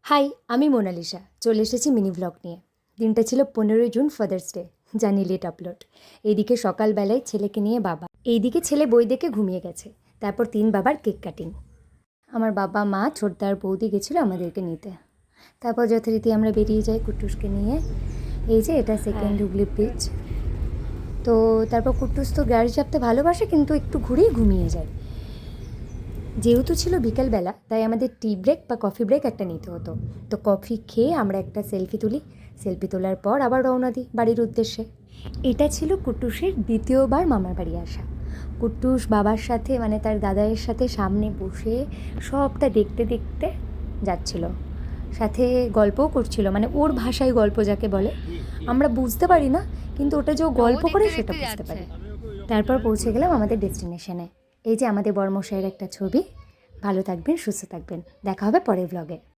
High, আমি Mona Lisa চলে এসেছি মিনি ভ্লগ নিয়ে। দিনটা ছিল 15 জুন, ফাদার্স ডে। জানি লেট আপলোড। এইদিকে সকালবেলায় ছেলেকে নিয়ে বাবা, এইদিকে ছেলে বই দেখে ঘুমিয়ে গেছে। তারপর বাবার কেক কাটিং। আমার বাবা, মা, ছোটদার বৌদি গেছিলো আমাদেরকে নিতে। তারপর যথারীতি আমরা বেরিয়ে যাই কুট্টুসকে নিয়ে। এই যে এটা সেকেন্ড হুগলি ব্রিজ। তো তারপর কুট্টুস তো গাড়ি চাপতে ভালোবাসে, কিন্তু একটু ঘুরেই ঘুমিয়ে যায়। যেহেতু ছিল বিকেলবেলা, তাই আমাদের টি ব্রেক বা কফি ব্রেক একটা নিতে হতো। তো কফি খেয়ে আমরা একটা সেলফি তুলি। সেলফি তোলার পর আবার রওনা দিই বাড়ির উদ্দেশ্যে। এটা ছিল কুট্টুসের দ্বিতীয়বার মামার বাড়ি আসা। কুট্টুস বাবার সাথে, মানে তার দাদাইয়ের সাথে সামনে বসে সবটা দেখতে দেখতে যাচ্ছিল, সাথে গল্পও করছিল, মানে ওর ভাষায় গল্প যাকে বলে। আমরা বুঝতে পারি না, কিন্তু ওটা যে ও গল্প করে সেটা বুঝতে পারি। তারপর পৌঁছে গেলাম আমাদের ডেস্টিনেশনে। এই যে আমাদের বড়মশাইয়ের একটা ছবি। ভালো থাকবেন, সুস্থ থাকবেন, দেখা হবে পরের ব্লগে।